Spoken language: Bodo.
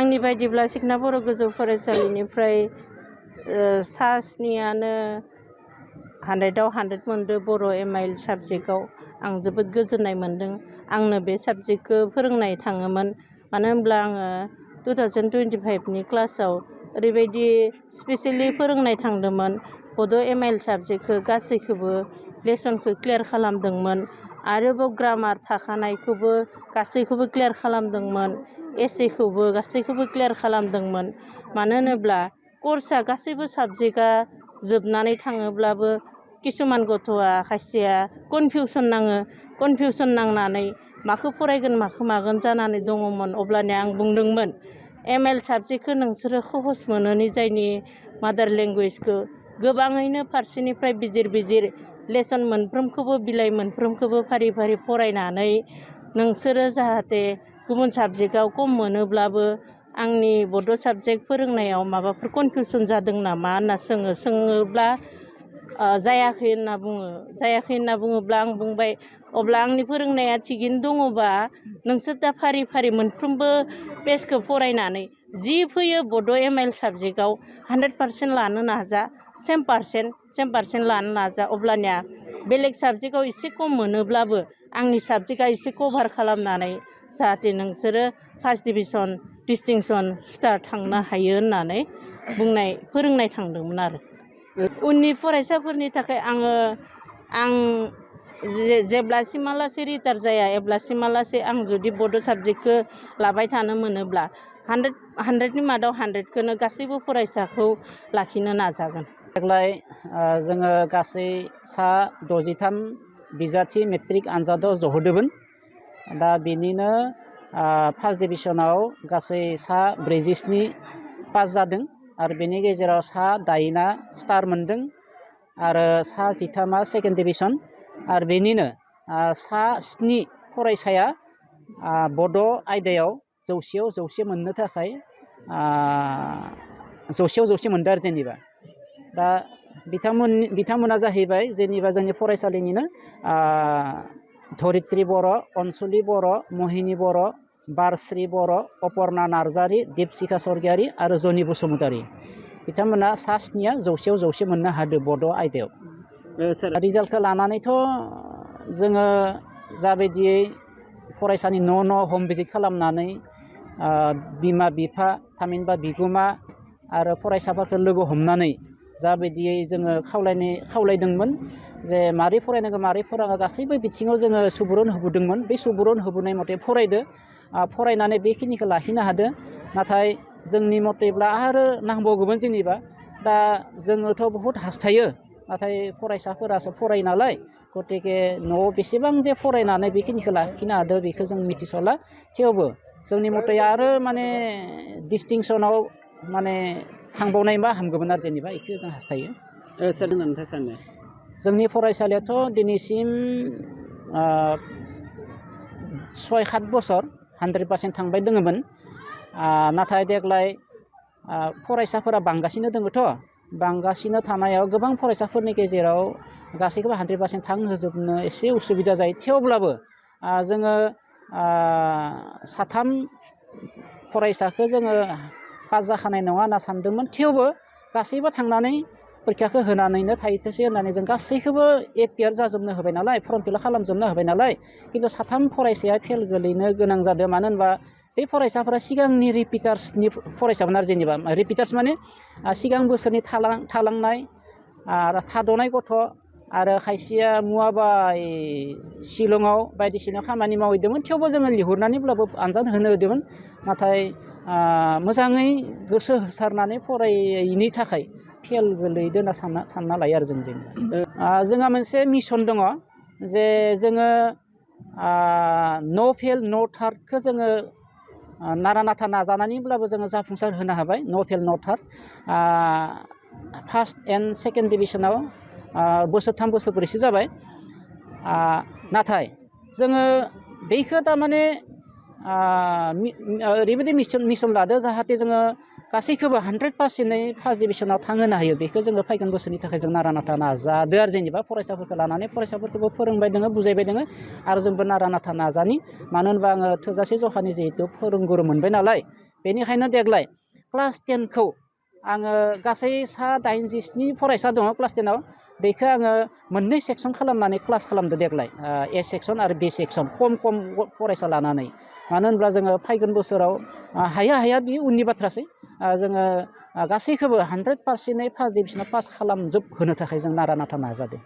आंनि बायदिब्ला सिखना बर' गोजौ फरायसालिनिफ्राय सा 7आनो 100आव 100 मोनदों बर' एमआइएल साबजेक्टआव। आं जोबोद गोजोननाय मोन्दों। आंनो बे साबजेक्टखौ फोरोंनाय थाङोमोन। मानो होनब्ला आङो 2025नि क्लासाव ओरैबायदि स्पेसियेलि फोरोंनाय थांदोंमोन। बड' एमआइएल साबजेक्टखौ गासैखौबो लेसनखौ क्लियार खालामदोंमोन। आरोबाव ग्रामार थाखानायखौबो गासैखौबो क्लियार खालामदोंमोन। एसेखौबो गासैखौबो क्लियार खालामदोंमोन। मानो होनोब्ला कर्सआ गासैबो साबजेक्टआ जोबनानै थाङोब्लाबो किसुमान गथ'आ खायसेया कनफिउसन नाङो। कनफिउसन नांनानै माखौ फरायगोन माखौ मागोन जानानै दङमोन। अब्लानिया आं बुंदोंमोन एमआइएल साबजेक्टखौ नोंसोरो सहस मोनो निजायनि मादार लेंगुवेजखौ गोबाङैनो फारसेनिफ्राय बिजिर बिजिर लेसन मोनफ्रोमखौबो बिलाइ मोनफ्रोमखौबो फारि फारि फरायनानै नोंसोरो जाहाथे गुबुन साबजेक्टआव खम मोनोब्लाबो आंनि बड' साबजेक्ट फोरोंनायाव माबाफोर कनफिउसन जादों नामा होनना सोङोब्ला जायाखै होनना बुङो। जायाखै होनना बुङोब्ला आं बुंबाय अब्ला आंनि फोरोंनाया थिगैनो दङबा नोंसोर दा फारि फारि मोनफ्रोमबो पेजखौ फरायनानै जि फैयो बड' एमआइएल साबजेक्टआव 100% लानो नाजा। सेम पारसेन्ट लानो नाजा। अब्लानिया बेलेग साबजेक्टआव एसे खम मोनोब्लाबो आंनि साबजेक्टआ एसे कभार खालामनानै जाहाथे नोंसोरो फार्स्ट डिभिजन डिस्टिंसन स्टार थांनो हायो होननानै फोरोंनाय थांदोंमोन आरो। उननि फरायसाफोरनि थाखाय आं जेब्लासिमालासे रिटायार जाया अब्लासिमालासे आं जुदि बड' साबजेक्टखौ लाबाय थानो मोनोब्ला 100नि मादाव 100खौनो गासैबो फरायसाखौ लाखिनो नाजागोन। देग्लाय जोङो गासै सा 63 बिजाथि मेट्रिक आनजादाव जहोदोंमोन। दा बेनिनो फार्स्ट डिभिजनाव गासै सा 47 पास जादों आरो बेनि गेजेराव सा 8आ स्टार मोनदों आरो सा 13आ सेकेन्ड डिभिजन आरो बेनिनो सा 7 फरायसाया बड' आयदायाव 100आव 100 मोननो थाखाय 100आव 100 मोनदों आरो जेनेबा। दा बिथांमोना जाहैबाय जेनेबा जोंनि फरायसालिनिनो धरित्रि बर', अनसुलि बर', महिनी बर', बारस्रि बर', अपर्ना नार्जारि, दिपसिखा सरगियारि आरो जनि बसुमतारि। बिथांमोना सा 7आ 100आव 100 मोननो हादों बड' आयदायाव। रिजाल्टखौ लानानैथ' जोङो जाबायदियै फरायसानि न' हम भिजिट खालामनानै बिमा बिफा थामहिनबा बिगोमा आरो फरायसाफोरखौ लोगो हमनानै जाबायदियै जोङो खावलायदोंमोन जे मारै फरायनांगौ मारै फरायनांगौ गासैबो बिथिङाव जोङो सुबुरुन होबोदोंमोन। बे सुबुरुन होबोनाय मथे फरायनानै बेखिनिखौ लाखिनो हादों। नाथाय जोंनि मथेब्ला आरो नांबावगौमोन जेनेबा। दा जोङोथ' बहुद हास्थायो नाथाय फरायसाफोरासो फरायो नालाय गतिके न'आव बेसेबां जे फरायनानै बेखिनिखौ लाखिनो हादों बेखौ जों मिथिस'ला। थेवबो जोंनि मथे आरो माने डिस्टिंसनाव माने थांबावनायबा हामगौमोन आरो जेनेबा बेखौ जों हास्थायो। सोर नोंथाङा सानो? जोंनि फरायसालियाथ' दिनैसिम 6-7 बोसोर 100% थांबाय दोङोमोन। नाथाय देग्लाय फरायसाफोरा बांगासिनो दङथ'। बांगासिनो थानायाव गोबां फरायसाफोरनि गेजेराव गासैखौबो 100% थांहोजोबनो एसे उसुबिदा जायो। थेवब्लाबो जोङो 3 फरायसाखौ जोङो पास जाखानाय नङा होनना सानदोंमोन। थेवबो गासैबो थांनानै परिखाखौ होनानैनो थाहैथोंसै होननानै जों गासैखौबो एपियार जाजोबनो होबाय नालाय फर्म फिलआप खालामजोबनो होबाय नालाय। खिन्थु 3 फरायसाया फेल गोलैनो गोनां जादों। मानो होनबा बे फरायसाफोरा सिगांनि रिपिटार्सनि फरायसामोन आरो जेनेबा रिपिटार्स माने सिगां बोसोरनि थालांनाय आरो थाद'नाय गथ' आरो खायसेया मुवाबा शिलंआव बायदिसिना खामानि मावहैदोंमोन। थेवबो जोङो लिंहरनानैब्लाबो आनजाद होनो होदोंमोन। नाथाय मोजाङै गोसो होसारनानै फरायैनि थाखाय फेल गोलैदों होनना सानना लायो आरो जोंहा मोनसे मिसन दङ जे जोङो नो फेल नो थार्डखौ जोङो नारा नाथा नाजानानैब्लाबो जोङो जाफुंसार होनो हाबाय। नो फेल नो थार्ड फार्स्ट एन्ड सेकेन्ड डिभिजनाव बोसोरथाम बोसोरब्रैसो जाबाय। नाथाय जोङो बेखौ थारमाने ओरैबायदि मिसन लादो जाहाथे जोङो गासैखौबो 100% फार्स्ट डिभिजनाव थांहोनो हायो। बेखौ जोङो फैगोन बोसोरनि थाखाय जों नारा नाथा नाजादो आरो जेनेबा फरायसाफोरखौ लानानै फरायसाफोरखौबो फोरोंबाय दोङो बुजायबाय दोङो आरो जोंबो नारा नाथा नाजानि। मानो होनबा आङो थोजासे जखानि जिहेथु फोरोंगुरु मोनबाय नालाय बेनिखायनो देग्लाय क्लास 10खौ आङो गासै 87 फरायसा दङ क्लास 10आव बेखौ आङो मोननै सेक्सन खालामनानै क्लास खालामदो देग्लाय ए सेक्सन आरो बि सेक्सन खम फरायसा लानानै मानो होनब्ला जोङो फैगोन बोसोराव हाया बि उननि बाथ्रासै जोङो गासैखौबो 100% फार्स्ट डिभिजनाव पास खालामजोबहोनो थाखाय जों नारा नाथा नाजादों।